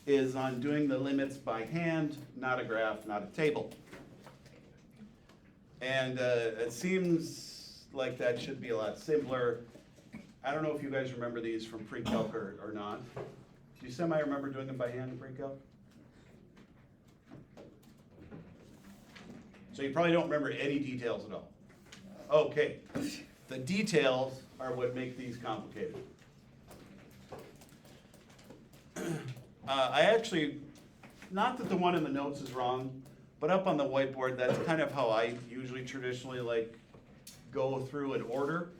is on doing the limits by hand, not a graph, not a table. And it seems like that should be a lot simpler. I don't know if you guys remember these from pre-calc or not. Do you semi-remember doing them by hand in pre-calc? So you probably don't remember any details at all. Okay, the details are what make these complicated. I actually, not that the one in the notes is wrong, but up on the whiteboard, that's kind of how I usually traditionally like go through in order.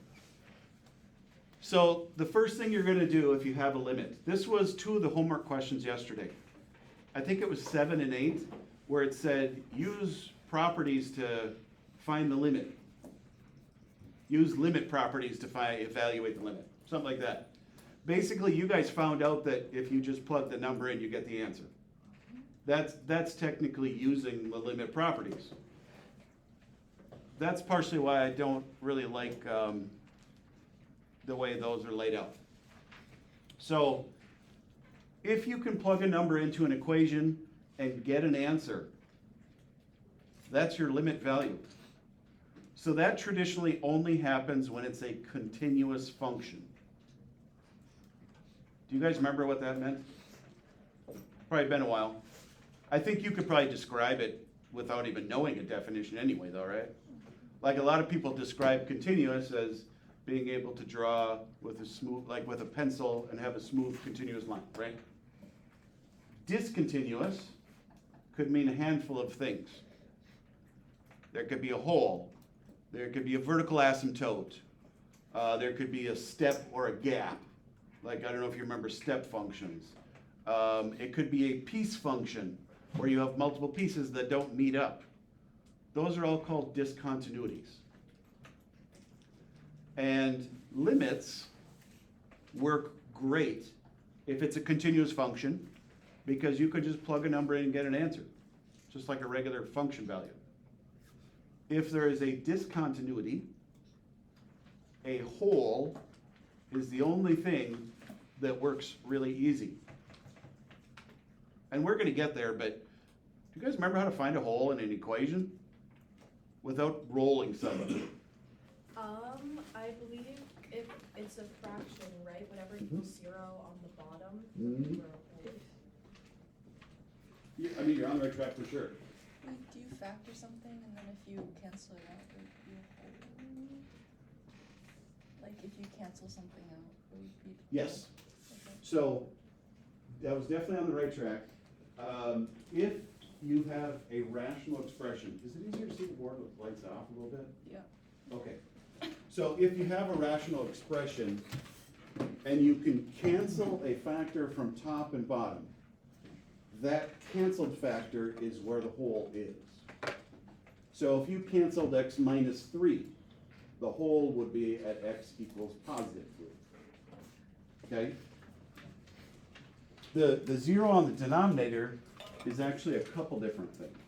So the first thing you're gonna do if you have a limit, this was 2 of the homework questions yesterday. I think it was 7 and 8, where it said, use properties to find the limit. Use limit properties to evaluate the limit, something like that. Basically, you guys found out that if you just plug the number in, you get the answer. That's technically using the limit properties. That's partially why I don't really like the way those are laid out. So, if you can plug a number into an equation and get an answer, that's your limit value. So that traditionally only happens when it's a continuous function. Do you guys remember what that meant? Probably been a while. I think you could probably describe it without even knowing a definition anyway, though, right? Like a lot of people describe continuous as being able to draw with a smooth, like with a pencil and have a smooth continuous line, right? Discontinuous could mean a handful of things. There could be a hole. There could be a vertical asymptote. There could be a step or a gap. Like, I don't know if you remember step functions. It could be a piece function where you have multiple pieces that don't meet up. Those are all called discontinuities. And limits work great if it's a continuous function, because you could just plug a number in and get an answer, just like a regular function value. If there is a discontinuity, a hole is the only thing that works really easy. And we're going to get there, but do you guys remember how to find a hole in an equation without rolling something? I believe if it's a fraction, right? Whenever equals 0 on the bottom, we're okay. Yeah, I mean, you're on the right track for sure. Wait, do you factor something and then if you cancel it out, it would be a whole? Like if you cancel something out, it would be. Yes. Okay. So that was definitely on the right track. If you have a rational expression, is it easier to see the board with lights off a little bit? Yeah. Okay. So if you have a rational expression and you can cancel a factor from top and bottom, that canceled factor is where the hole is. So if you canceled x minus 3, the hole would be at x equals positive 3. Okay? The 0 on the denominator is actually a couple different things.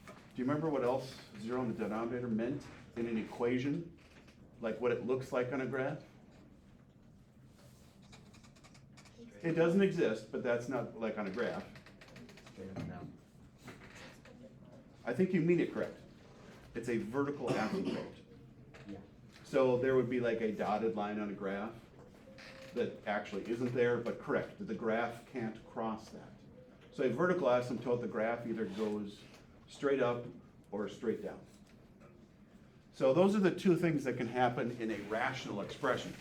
Do you remember what else 0 on the denominator meant in an equation? Like what it looks like on a graph? It doesn't exist, but that's not like on a graph. I think you mean it correct. It's a vertical asymptote. So there would be like a dotted line on a graph that actually isn't there, but correct, the graph can't cross that. So a vertical asymptote, the graph either goes straight up or straight down. So those are the two things that can happen in a rational expression.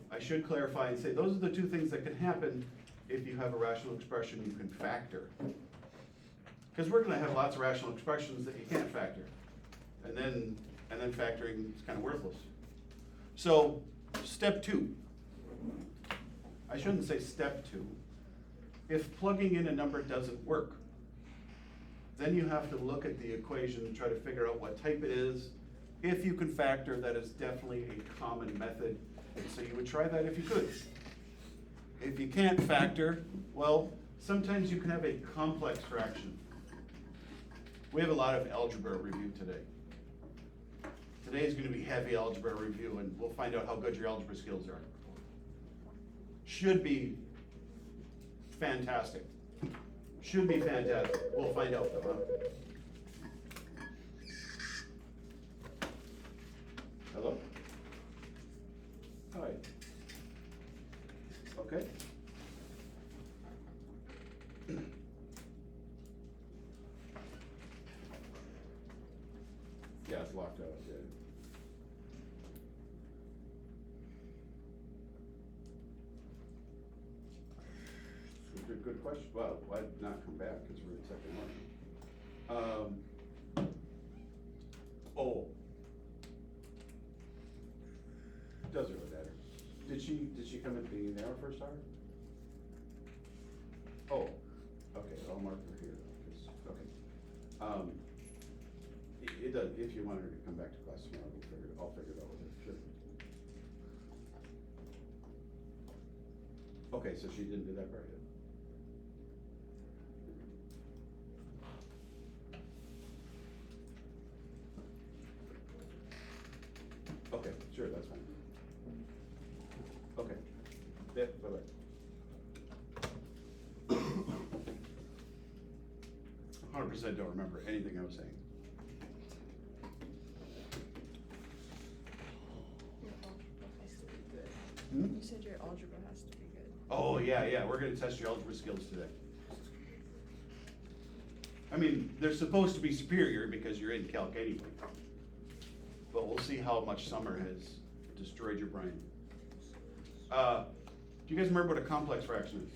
I should clarify and say those are the two things that can happen if you have a rational expression you can factor. Because we're going to have lots of rational expressions that you can't factor. And then factoring is kind of worthless. So step 2. I shouldn't say step 2. If plugging in a number doesn't work, then you have to look at the equation and try to figure out what type it is. If you can factor, that is definitely a common method. So you would try that if you could. If you can't factor, well, sometimes you can have a complex fraction. We have a lot of algebra review today. Today's gonna be heavy algebra review, and we'll find out how good your algebra skills are. Should be fantastic. Should be fantastic. We'll find out though, huh? Hello? Hi. Okay. Yeah, it's locked out, yeah. Good question. Well, why not come back, because we're in second one. Oh. Doesn't really matter. Did she come at the beginning of the hour, first hour? Oh, okay, I'll mark her here, 'cause, okay. It does, if you want her to come back to class tomorrow, I'll figure it out with her, sure. Okay, so she didn't do that part yet. Okay, sure, that's fine. Okay. Yeah, bye-bye. 100% don't remember anything I was saying. Your algebra has to be good. Hmm? You said your algebra has to be good. Oh, yeah, we're gonna test your algebra skills today. I mean, they're supposed to be superior because you're in calc anyway. But we'll see how much summer has destroyed your brain. Do you guys remember what a complex fraction is?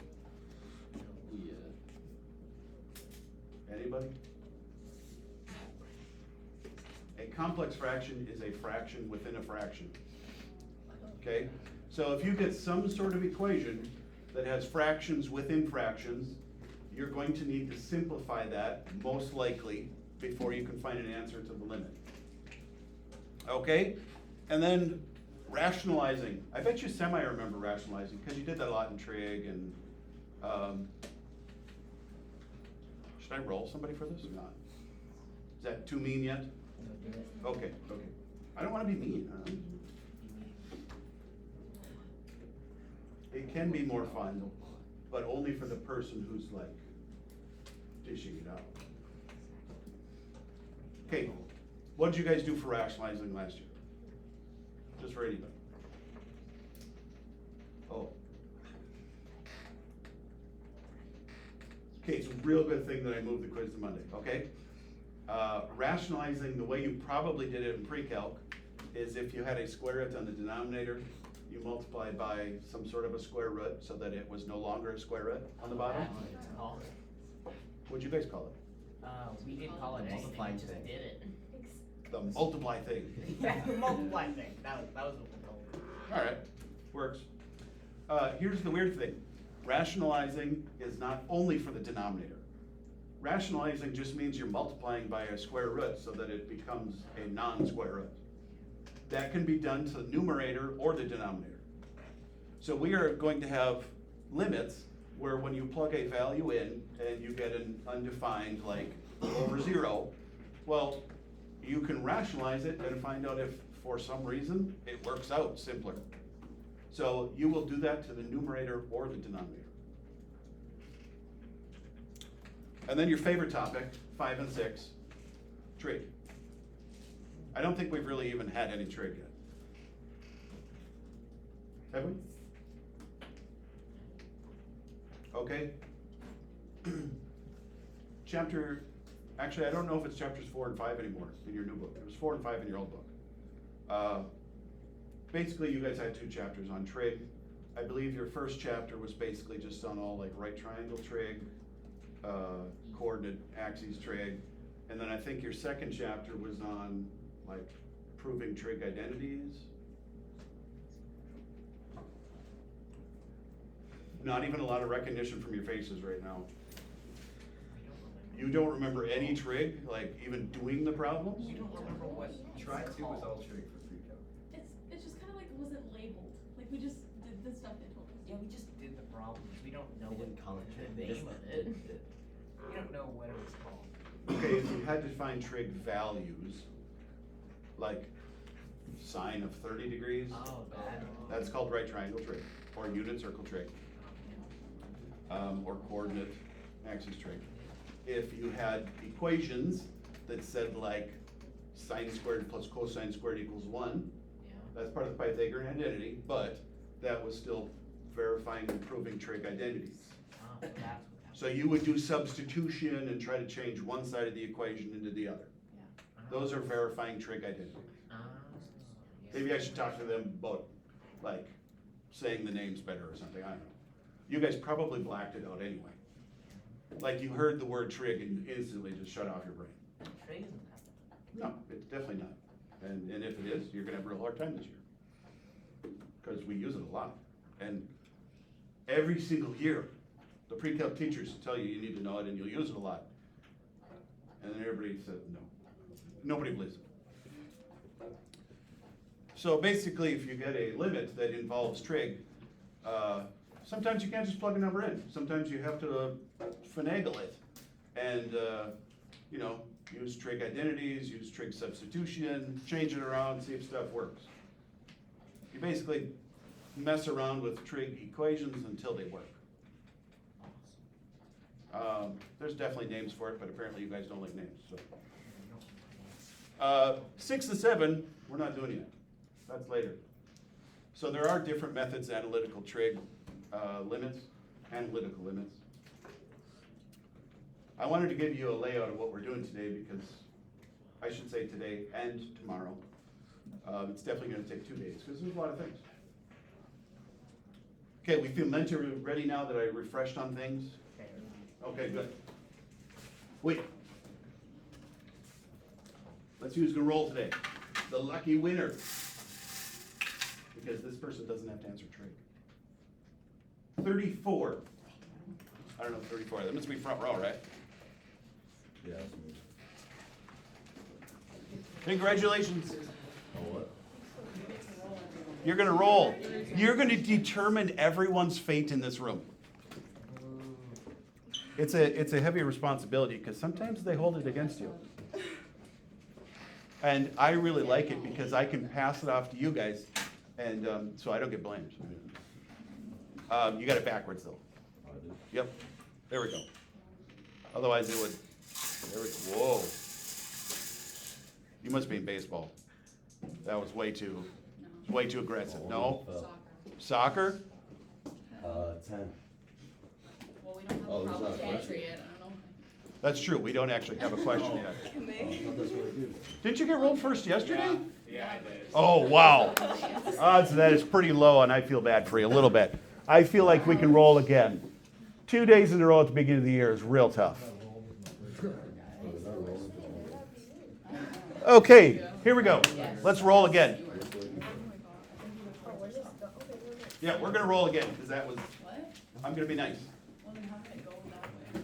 Anybody? A complex fraction is a fraction within a fraction. Okay? So if you get some sort of equation that has fractions within fractions, you're going to need to simplify that, most likely, before you can find an answer to the limit. Okay? And then rationalizing. I bet you semi-remember rationalizing, because you did that a lot in trig and, should I roll somebody for this or not? Is that too mean yet? Okay. I don't wanna be mean, huh? It can be more fun, but only for the person who's like dishing it out. Okay, what did you guys do for rationalizing last year? Just for anybody? Oh. Okay, it's a real good thing that I moved the quiz to Monday, okay? Rationalizing, the way you probably did it in pre-calc is if you had a square root on the denominator, you multiply by some sort of a square root so that it was no longer a square root on the bottom. What'd you guys call it? We didn't call it anything, we just did it. The multiply thing. Yeah, the multiply thing, that was what we told them. All right, works. Here's the weird thing. Rationalizing is not only for the denominator. Rationalizing just means you're multiplying by a square root so that it becomes a non-square root. That can be done to the numerator or the denominator. So we are going to have limits where when you plug a value in and you get an undefined, like over 0, well, you can rationalize it and find out if for some reason it works out simpler. So you will do that to the numerator or the denominator. And then your favorite topic, 5 and 6, trig. I don't think we've really even had any trig yet. Have we? Okay. Actually, I don't know if it's chapters 4 and 5 anymore in your new book. It was 4 and 5 in your old book. Basically, you guys had 2 chapters on trig. I believe your first chapter was basically just on all like right triangle trig, coordinate axes trig. And then I think your second chapter was on like proving trig identities. Not even a lot of recognition from your faces right now. You don't remember any trig, like even doing the problems? We don't remember what Try 2 was all trig for pre-calc. It's just kinda like it wasn't labeled, like we just did the stuff they told us. Yeah, we just did the problems, we don't know They what didn't call it the trig, they name just of did it. it. We don't know what it was called. Okay, if you had to find trig values, like sine of 30 degrees. Oh, that. That's called right triangle trig, or unit circle trig, or coordinate axis trig. If you had equations that said like sine squared plus cosine squared equals 1, Yeah. that's part of the Pythagorean identity, but that was still verifying and proving trig identities. Oh, that's what that. So you would do substitution and try to change one side of the equation into the other. Those are verifying trig identities. Maybe I should talk to them about, like, saying the names better or something, I don't know. You guys probably blacked it out anyway. Like, you heard the word trig and you instantly just shut off your brain. Trig isn't that. No, it's definitely not. And if it is, you're gonna have a real hard time this year. Because we use it a lot. And every single year, the pre-calc teachers tell you you need to know it and you'll use it a lot. And then everybody said no. Nobody believes it. So basically, if you get a limit that involves trig, sometimes you can't just plug a number in. Sometimes you have to finagle it and, you know, use trig identities, use trig substitution, change it around, see if stuff works. You basically mess around with trig equations until they work. There's definitely names for it, but apparently you guys don't like names, so. 6 and 7, we're not doing yet. That's later. So there are different methods, analytical trig limits, analytical limits. I wanted to give you a layout of what we're doing today because, I should say today and tomorrow. It's definitely gonna take 2 days because there's a lot of things. Okay, we feel mentally ready now that I refreshed on things? Okay, good. Wait. Let's see who's gonna roll today. The lucky winner. Because this person doesn't have to answer trig. 34. I don't know, 34. That must be front row, right? Yeah, that's me. Congratulations. Oh, what? You're gonna roll. You're gonna determine everyone's fate in this room. It's a heavy responsibility because sometimes they hold it against you. And I really like it because I can pass it off to you guys, and so I don't get blamed. You got it backwards though. I do. Yep, there we go. Otherwise it would, there we go, whoa. You must be in baseball. That was way too aggressive. No? Soccer? 10. Well, we don't have Oh, a there's problem not a with question? entry yet, I don't know. That's true, we don't actually have a question yet. I thought that's what I do. Didn't you get rolled first yesterday? Yeah, I did. Oh, wow. Odds of that is pretty low, and I feel bad for you, a little bit. I feel like we can roll again. 2 days in a row at the beginning of the year is real tough. Oh, is that rolling? Okay, here we go. Let's roll again. Yeah, we're gonna roll again, because that was, What? I'm gonna be nice. Well, then how can it go that way?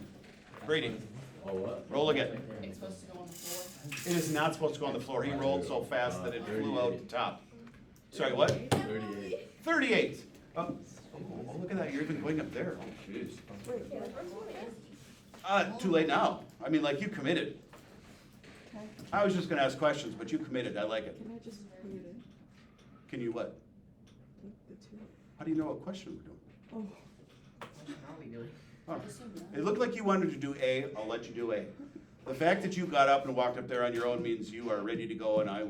Brady, Oh, what? roll again. It's supposed to go on the floor. It is not supposed to go on the floor. He rolled so fast that it flew out the top. Sorry, what? 38. 38. Oh, look at that, you're even going up there. Oh, jeez. Too late now. I mean, like, you committed. Okay, I was just gonna ask questions, but you committed. I like it. can I just put it in, Can you what? the two? How do you know what question we're doing? Oh, What are we doing? Oh, it looked like you wanted to do A. I'll let you do A. The fact that you got up and walked up there on your own means you are ready to go, and I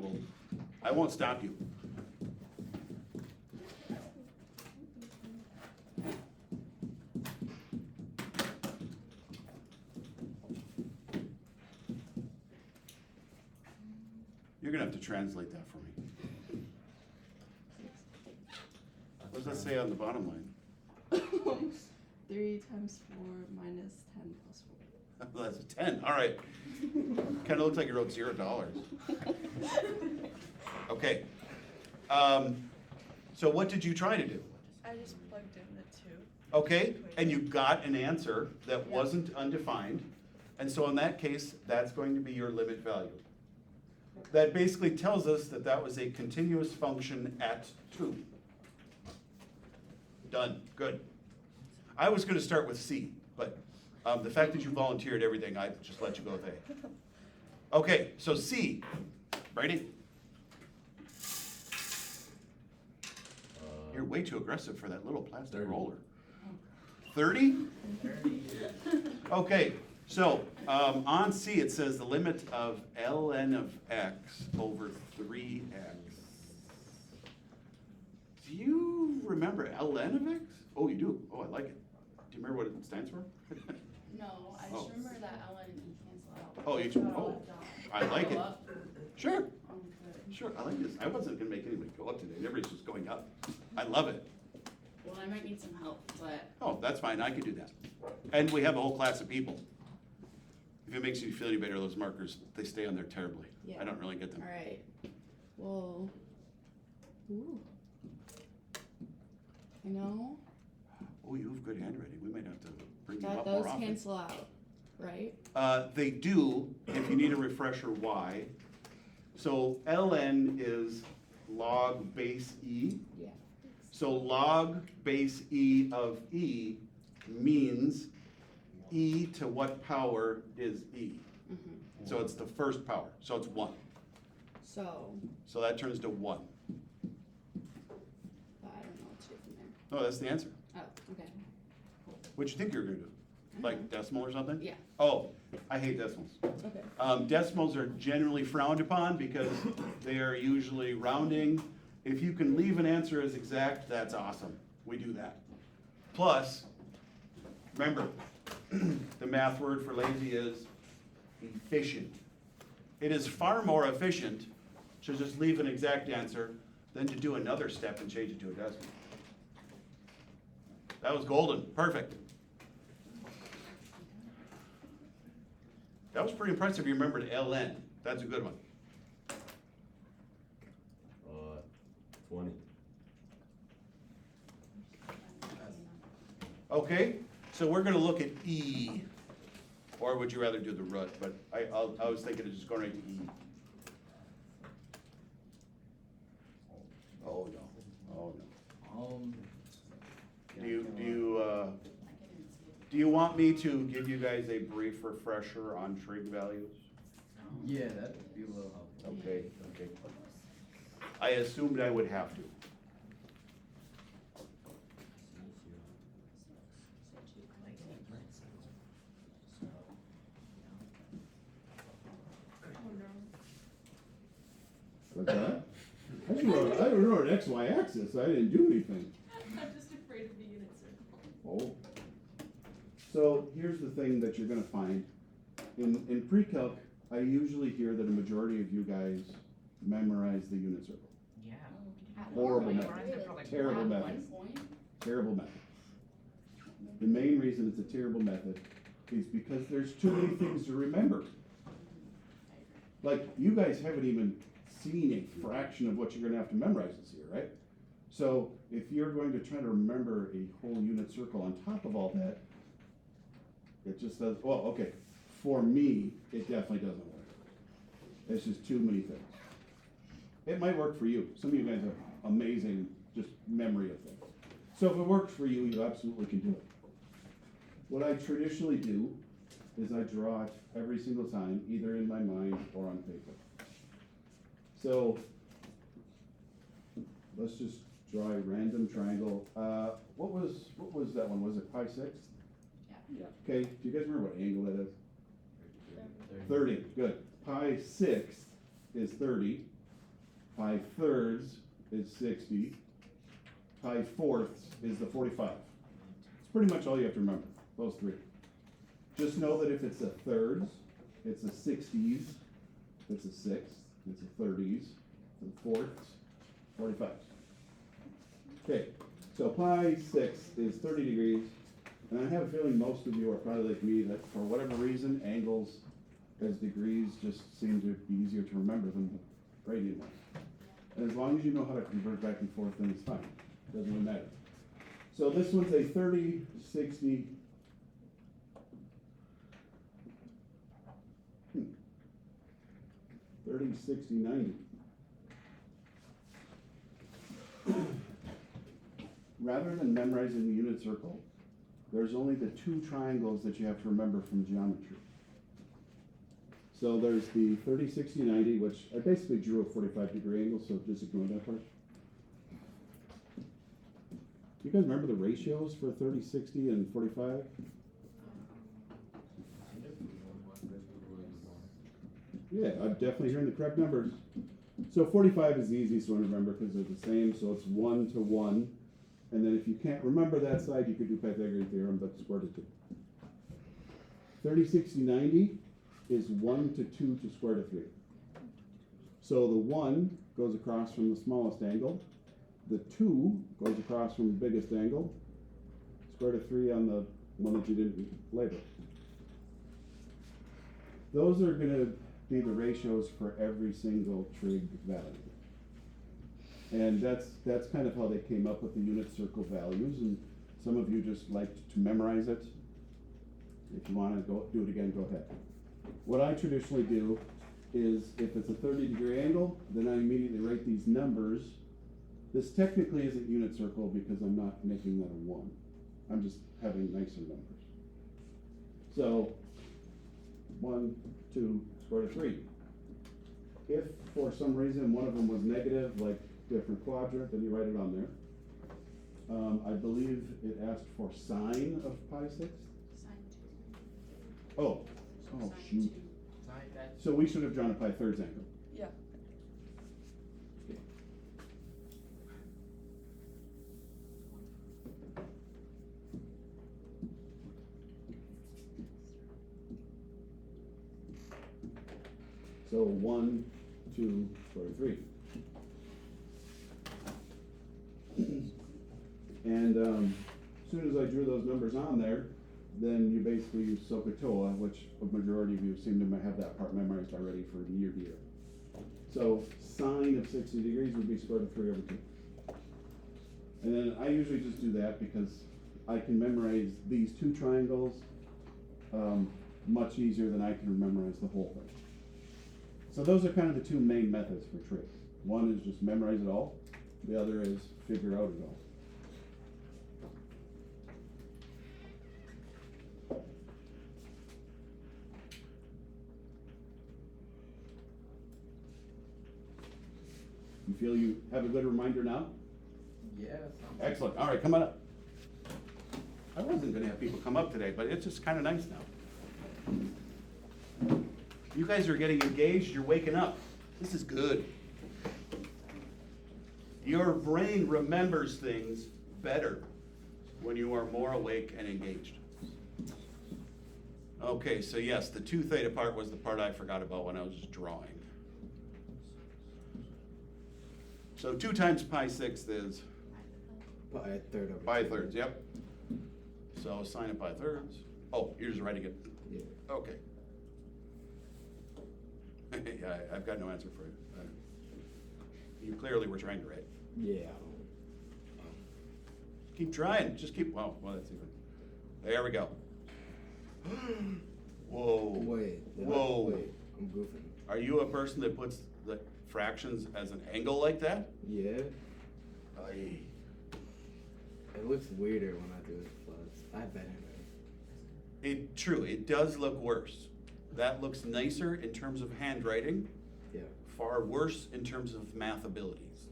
won't stop you. You're gonna have to translate that for me. What does that say on the bottom line? 3 times 4 minus 10 plus 4. Well, that's a 10, all right. Kinda looks like you wrote $0. Okay. So what did you try to do? I just plugged in the 2. Okay, and you got an answer that wasn't undefined, and so in that case, that's going to be your limit value. That basically tells us that that was a continuous function at 2. Done, good. I was gonna start with C, but the fact that you volunteered everything, I just let you go with A. Okay, so C, Brady? way too aggressive for that little plastic 30. roller. 30? 30. Okay, so, on C, it says the limit of ln of x over 3x. Do you remember ln of x? Oh, you do? Oh, I like it. Do you remember what it stands for? No, I Oh. just remember that L and E cancel out. Oh, you do? Oh, I like it. Sure, Oh, good. sure, I like this. I wasn't gonna make anybody go up today. Everybody's just going up. I love it. Well, I might need some help, but Oh, that's fine, I can do that. And we have a whole class of people. If it makes you feel any better, those markers, they stay on there terribly. Yeah. I don't really get them. Alright. Well. Ooh. I know Oh, you have good handwriting, we might have to bring you that up those more often. cancel out, right? They do, if you need a refresher, why. So ln is log base e. Yeah. So log base e of e means e to what power is e? Mm-hmm. So it's the first power, so it's 1. So, So that turns to 1. but I don't know what to do from there. No, that's the answer. Oh, okay. What'd you think you were gonna do? Like decimal or something? Yeah. Oh, I hate decimals. Okay. Decimals are generally frowned upon because they are usually rounding. If you can leave an answer as exact, that's awesome. We do that. Plus, remember, the math word for lazy is efficient. It is far more efficient to just leave an exact answer than to do another step and change it to a decimal. That was golden, perfect. That was pretty impressive, you remembered ln, that's a good one. 20. Okay, so we're gonna look at E, or would you rather do the root, but I was thinking of just going right to E. Oh, no, oh, no. Do you want me to give you guys a brief refresher on trig values? Yeah, that'd be a little helpful. Okay, okay. I assumed I would have to. What's that? I wrote an X, Y axis, I didn't do anything. I'm just afraid of the unit circle. Oh. So here's the thing that you're gonna find. In pre-calc, I usually hear that a majority of you guys memorize the unit circle. Yeah. Horrible We method. learned it for like Terrible one method. point? Terrible method. The main reason it's a terrible method is because there's too many things to remember. Like, you guys haven't even seen a fraction of what you're gonna have to memorize this year, right? So if you're going to try to remember a whole unit circle on top of all that, it just does, well, okay, for me, it definitely doesn't work. It's just too many things. It might work for you. Some of you guys have amazing just memory of things. So if it works for you, you absolutely can do it. What I traditionally do is I draw it every single time, either in my mind or on paper. So let's just draw a random triangle. What was that one? Was it pi 6? Yeah. Okay, do you guys remember what angle that is? 30, good. Pi 6 is 30. Pi thirds is 60. Pi fourths is the 45. It's pretty much all you have to remember, those three. Just know that if it's a thirds, it's a 60s, it's a sixth, it's a 30s, it's a fourths, 45s. Okay, so pi 6 is 30 degrees, and I have a feeling most of you are probably like me, that for whatever reason, angles as degrees just seem to be easier to remember than the radian ones. And as long as you know how to convert back and forth, then it's fine. Doesn't really matter. So this one's a 30, 60. 30, 60, 90. Rather than memorizing the unit circle, there's only the two triangles that you have to remember from geometry. So there's the 30, 60, 90, which I basically drew a 45-degree angle, so just ignore that part. you guys remember the ratios for 30, 60, and 45? Yeah, I'm definitely hearing the correct numbers. So 45 is the easiest one to remember because they're the same, so it's 1 to 1. And then if you can't remember that side, you could do Pythagorean theorem, but square root of 2. 30, 60, 90 is 1 to 2 to square root of 3. So the 1 goes across from the smallest angle. The 2 goes across from the biggest angle. Square root of 3 on the one that you didn't label. Those are going to be the ratios for every single trig value. And that's kind of how they came up with the unit circle values, and some of you just liked to memorize it. If you want to go do it again, go ahead. What I traditionally do is if it's a 30-degree angle, then I immediately write these numbers. This technically isn't unit circle because I'm not making that a 1. I'm just having nicer numbers. So 1, 2, square root of 3. If for some reason one of them was negative, like different quadrant, then you write it on there. I believe it asked for sine of pi 6. Oh, shoot. So we should have drawn a pi thirds angle. Yeah. So 1, 2, square root of 3. And as soon as I drew those numbers on there, then you basically use SOHCAHTOA, which a majority of you seem to have that part memorized already for year to year. So sine of 60 degrees would be square root of 3 over 2. And then I usually just do that because I can memorize these two triangles much easier than I can memorize the whole thing. So those are kind of the two main methods for trig. One is just memorize it all. The other is figure out it all. You feel you have a good reminder now? Yeah. Excellent. All right, come on up. I wasn't going to have people come up today, but it's just kind of nice now. You guys are getting engaged. You're waking up. This is good. Your brain remembers things better when you are more awake and engaged. Okay, so yes, the 2 theta part was the part I forgot about when I was drawing. So 2 times pi 6 is Pi third over pi thirds, yep. So sine of pi thirds. Oh, you're just writing it. Yeah. Okay. Yeah, I've got no answer for you. You clearly were trying to write. Yeah. Keep trying. Just keep. Well, that's even. There we go. Whoa. Wait. Whoa. Wait. I'm goofing. Are you a person that puts the fractions as an angle like that? Yeah. Aye. It looks weirder when I do it plus. I have bad handwriting. True. It does look worse. That looks nicer in terms of handwriting. Yeah. Far worse in terms of math abilities.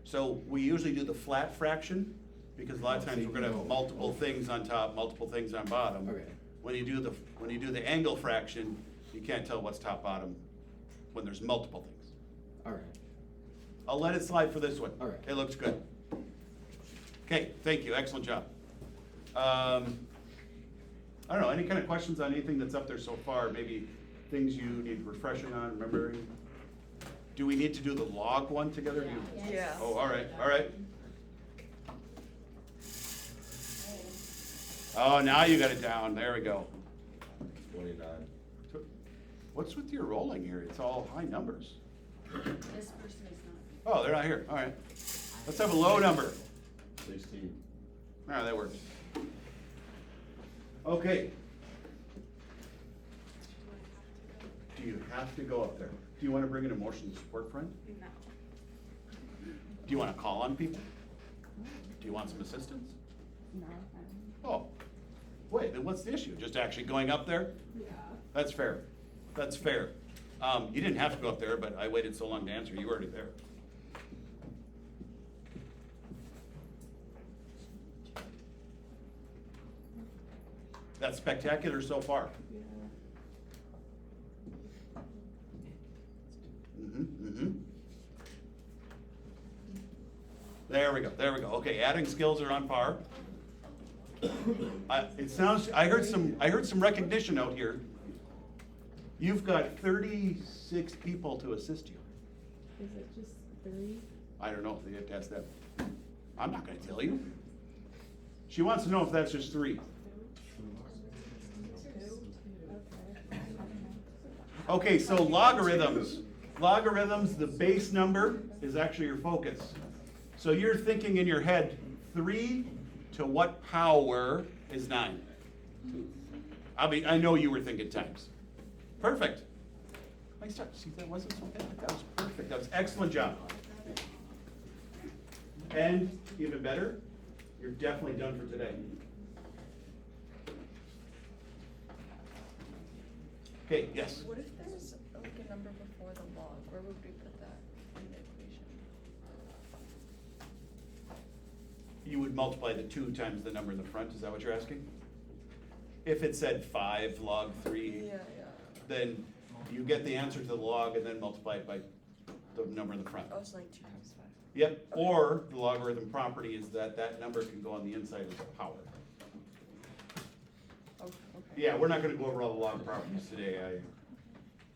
So we usually do the flat fraction because a lot of times we're going to have multiple things on top, multiple things on bottom. Okay. When you do the angle fraction, you can't tell what's top bottom when there's multiple things. All right. I'll let it slide for this one. All right. It looks good. Okay, thank you. Excellent job. I don't know, any kind of questions on anything that's up there so far? Maybe things you need refreshing on, remembering? Do we need to do the log one together? Yeah. Oh, all right, all right. Oh, now you got it down. There we go. 29. What's with your rolling here? It's all high numbers. This person is not. Oh, they're not here. All right. Let's have a low number. 16. All right, that works. Okay. Do you have to go up there? Do you want to bring an emotional support friend? No. Do you want to call on people? Do you want some assistance? No. Oh, wait, then what's the issue? Just actually going up there? Yeah. That's fair. That's fair. You didn't have to go up there, but I waited so long to answer. You were already there. That's spectacular so far. Yeah. There we go, there we go. Okay, adding skills are on par. It sounds, I heard some recognition out here. You've got 36 people to assist you. Is it just 3? I don't know, you have to ask them. I'm not gonna tell you. She wants to know if that's just 3. Okay, so logarithms. Logarithms, the base number is actually your focus. So you're thinking in your head, 3 to what power is 9? I know you were thinking times. Perfect. Nice job. See, that wasn't so bad. That was perfect. That was excellent job. And even better, you're definitely done for today. Okay, yes. What if there's like a number before the log? Where would we put that in the equation? You would multiply the 2 times the number in the front, is that what you're asking? If it said 5 log 3, Yeah. then you get the answer to the log and then multiply it by the number in the front. Oh, it's like 2 times 5. Yep, or the logarithm property is that that number can go on the inside as a power. Oh, okay. Yeah, we're not gonna go over all the log properties today.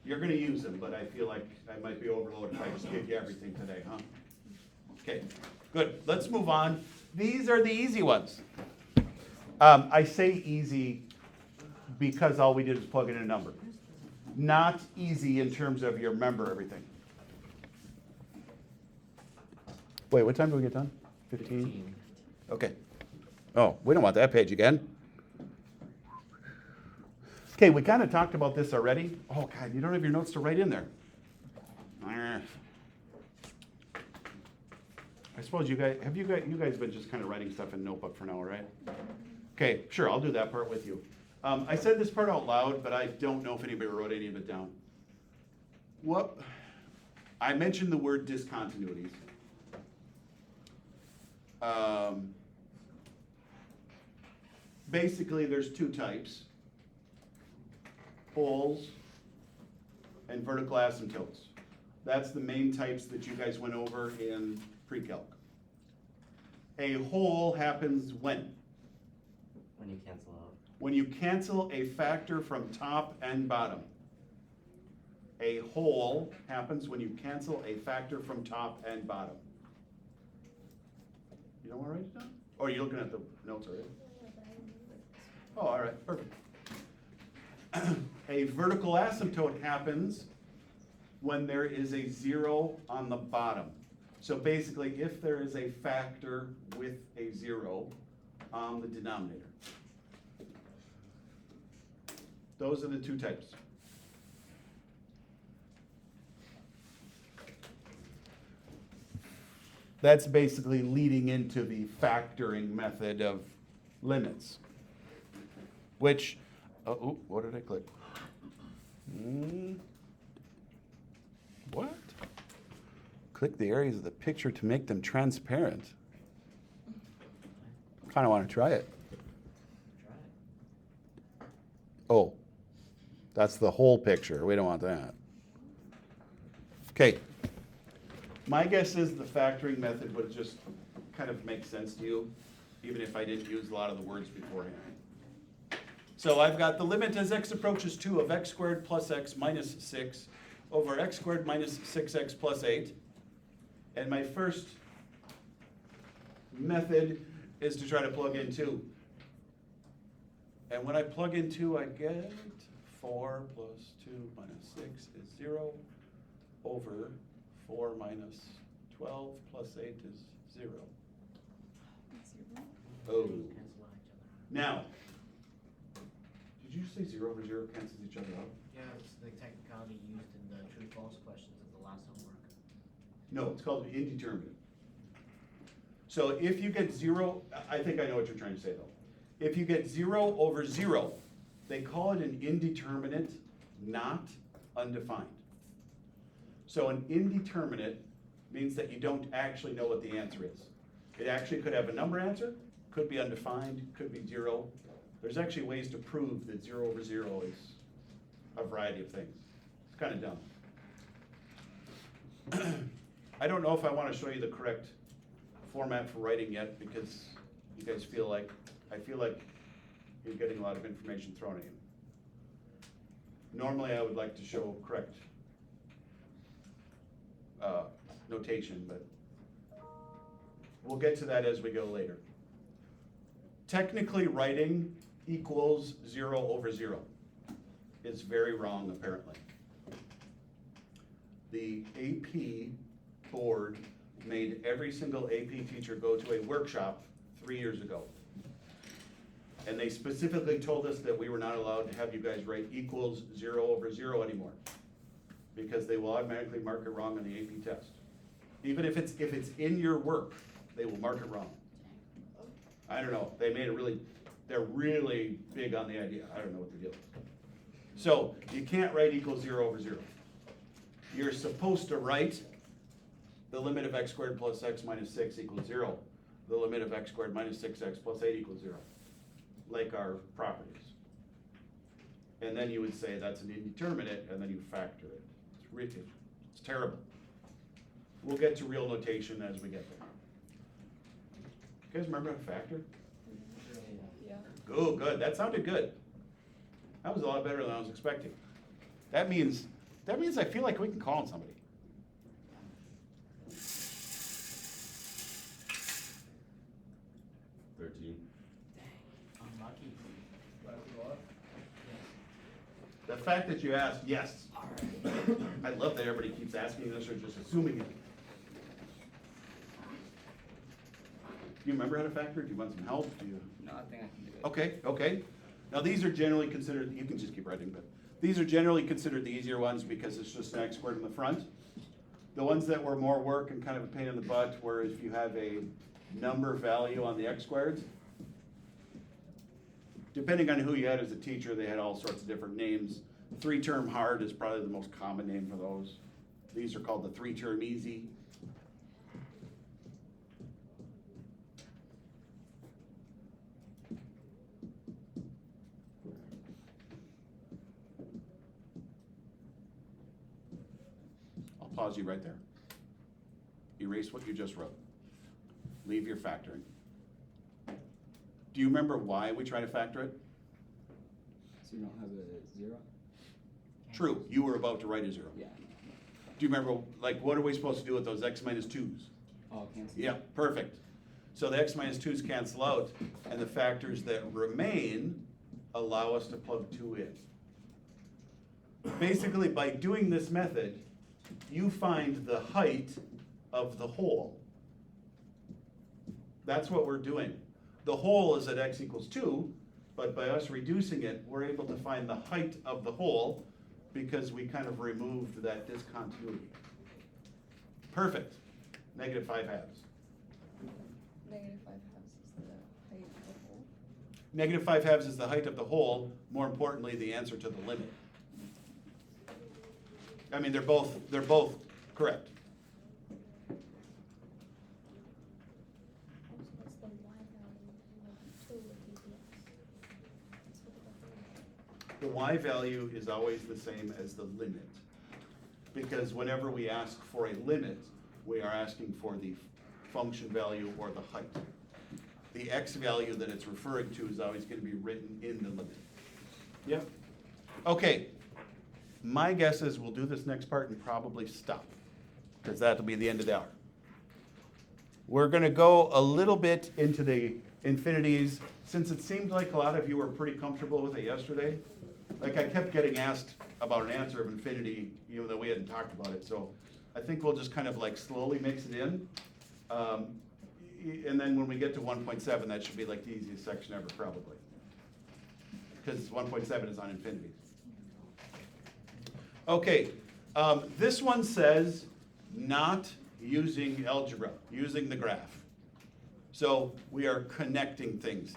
You're gonna use them, but I feel like I might be overloaded if I just give you everything today, huh? Okay, good, let's move on. These are the easy ones. I say easy because all we did is plug in a number. Not easy in terms of you remember everything. Wait, what time do we get done? 15? Okay. Oh, we don't want that page again. Okay, we kind of talked about this already. Oh, God, you don't have your notes to write in there. I suppose you guys been just kind of writing stuff in notebook for now, right? Okay, sure, I'll do that part with you. I said this part out loud, but I don't know if anybody wrote any of it down. I mentioned the word discontinuities. Basically, there's 2 types. Holes and vertical asymptotes. That's the main types that you guys went over in pre-calc. A hole happens when? When you cancel out. When you cancel a factor from top and bottom. A hole happens when you cancel a factor from top and bottom. You don't want to write it down? Or are you looking at the notes already? Oh, all right, perfect. A vertical asymptote happens when there is a 0 on the bottom. So basically, if there is a factor with a 0 on the denominator. Those are the 2 types. That's basically leading into the factoring method of limits, which, what did I click? What? Click the areas of the picture to make them transparent. Kind of want to try it. Try it. Oh, that's the whole picture. We don't want that. Okay. My guess is the factoring method would just kind of make sense to you, even if I didn't use a lot of the words beforehand. So I've got the limit as x approaches 2 of x squared plus x minus 6 over x squared minus 6x plus 8. And my first method is to try to plug in 2. And when I plug in 2, I get 4 plus 2 minus 6 is 0 over 4 minus 12 plus 8 is 0. Oh. Cancel out each other. Now, did you say 0 over 0 cancels each other out? Yeah, it's the technicality used in the true-false questions of the last homework. No, it's called indeterminate. So if you get 0, I think I know what you're trying to say though. If you get 0 over 0, they call it an indeterminate, not undefined. So an indeterminate means that you don't actually know what the answer is. It actually could have a number answer, could be undefined, could be 0. There's actually ways to prove that 0 over 0 is a variety of things. It's kind of dumb. I don't know if I want to show you the correct format for writing yet, because you guys feel like, I feel like you're getting a lot of information thrown at you. Normally, I would like to show correct notation, but we'll get to that as we go later. Technically, writing equals 0 over 0 is very wrong, apparently. The AP board made every single AP teacher go to a workshop 3 years ago. And they specifically told us that we were not allowed to have you guys write equals 0 over 0 anymore, because they will automatically mark it wrong on the AP test. Even if it's in your work, they will mark it wrong. I don't know, they're really big on the idea. I don't know what the deal is. So you can't write equals 0 over 0. You're supposed to write the limit of x squared plus x minus 6 equals 0. The limit of x squared minus 6x plus 8 equals 0, like our properties. And then you would say that's an indeterminate, and then you factor it. It's ridiculous. It's terrible. We'll get to real notation as we get there. You guys remember how to factor? Yeah. Oh, good. That sounded good. That was a lot better than I was expecting. That means I feel like we can call on somebody. Unlucky. The fact that you asked, yes. I love that everybody keeps asking this or just assuming it. Do you remember how to factor? Do you want some help? Do you? No, I think I can do it. Okay. Now, these are generally considered, you can just keep writing, but these are generally considered the easier ones because it's just an x squared in the front. The ones that were more work and kind of a pain in the butt were if you have a number value on the x squareds. Depending on who you had as a teacher, they had all sorts of different names. 3-term hard is probably the most common name for those. These are called the 3-term easy. I'll pause you right there. Erase what you just wrote. Leave your factoring. Do you remember why we try to factor it? So you don't have a 0? True, you were about to write a 0. Yeah. Do you remember, like, what are we supposed to do with those x minus 2s? Oh, cancel. Yeah, perfect. So the x minus 2s cancel out, and the factors that remain allow us to plug 2 in. Basically, by doing this method, you find the height of the whole. That's what we're doing. The whole is at x equals 2, but by us reducing it, we're able to find the height of the whole because we kind of removed that discontinuity. Perfect. -5 halves. -5 halves is the height of the whole. -5 halves is the height of the whole, more importantly, the answer to the limit. I mean, they're both correct. What's the y value of 2 with DPS? The y value is always the same as the limit. Because whenever we ask for a limit, we are asking for the function value or the height. The x value that it's referring to is always going to be written in the limit. Yep. Okay. My guess is we'll do this next part and probably stop, because that'll be the end of the hour. We're going to go a little bit into the infinities, since it seemed like a lot of you were pretty comfortable with it yesterday. Like, I kept getting asked about an answer of infinity, even though we hadn't talked about it. So I think we'll just kind of like slowly mix it in. And then when we get to 1.7, that should be like the easiest section ever, probably. Because 1.7 is on infinities. Okay, this one says not using algebra, using the graph. So we are connecting things,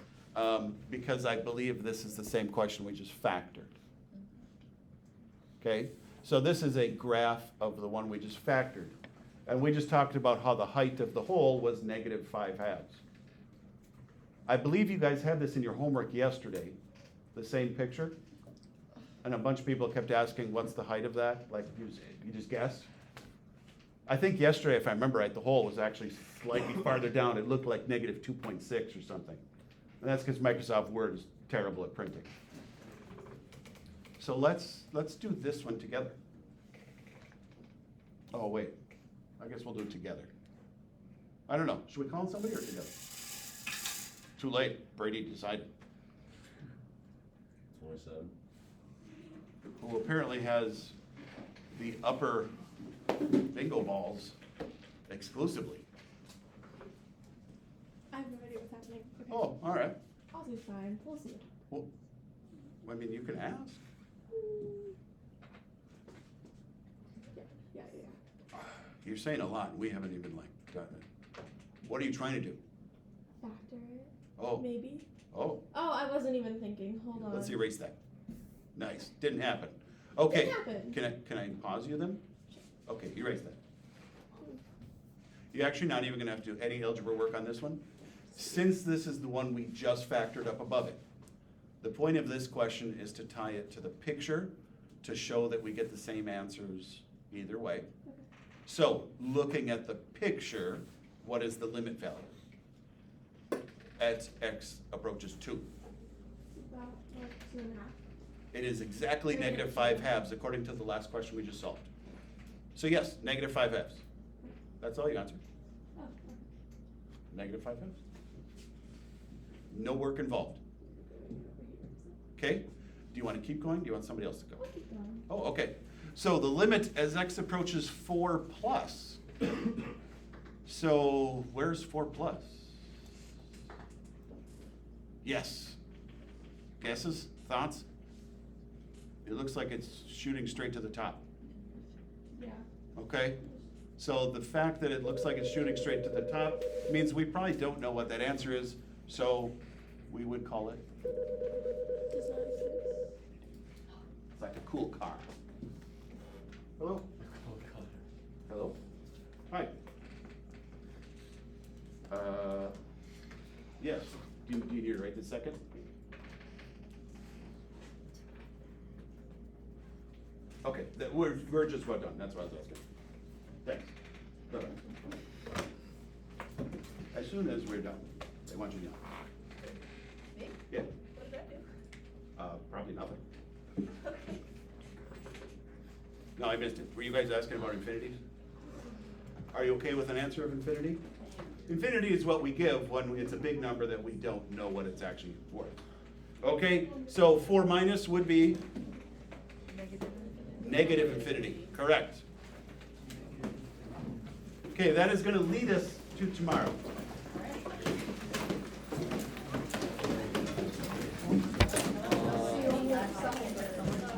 because I believe this is the same question we just factored. Okay, so this is a graph of the one we just factored. And we just talked about how the height of the whole was -5 halves. I believe you guys had this in your homework yesterday, the same picture. And a bunch of people kept asking, what's the height of that? Like, you just guessed? I think yesterday, if I remember right, the hole was actually slightly farther down. It looked like negative 2.6 or something. And that's because Microsoft Word is terrible at printing. So let's do this one together. Oh, wait. I guess we'll do it together. I don't know. Should we call somebody or together? Too late. Brady decided. 27. Who apparently has the upper bingo balls exclusively. I have no idea what's happening. Okay. Oh, all right. I'll do fine. We'll see. Well, I mean, you can ask. Yeah. You're saying a lot, and we haven't even gotten it. What are you trying to do? Factor it. Oh, Maybe. oh, Oh, I wasn't even thinking. Hold on. let's erase that. Nice, didn't happen. Okay, Didn't happen. can I pause you then? Okay, erase that. You're actually not even gonna have to do any algebra work on this one, since this is the one we just factored up above it. The point of this question is to tie it to the picture to show that we get the same answers either way. So, looking at the picture, what is the limit value? At x approaches 2. About like 2.5. It is exactly negative 5 halves according to the last question we just solved. So yes, negative 5 halves. That's all you answered. Oh, Negative 5 halves. No work involved. Okay? Do you want to keep going? Do you want somebody else to go? I'll keep going. Oh, okay. So the limit as x approaches 4 plus. So where's 4 plus? Yes. Guesses? Thoughts? It looks like it's shooting straight to the top. Yeah. Okay? So the fact that it looks like it's shooting straight to the top means we probably don't know what that answer is, so we would call it, Does not exist. it's like a cool car. Hello? Hello? Hi. Yes, do you need to write this second? Okay, we're just about done, that's what I was asking. Thanks. Bye-bye. As soon as we're done, they want you to know. Me? Yeah, What did I do? probably nothing. Okay. No, I missed it. Were you guys asking about infinities? Are you okay with an answer of infinity? Infinity is what we give when it's a big number that we don't know what it's actually worth. Okay, so 4 minus would be negative infinity, correct. Okay, that is gonna lead us to tomorrow.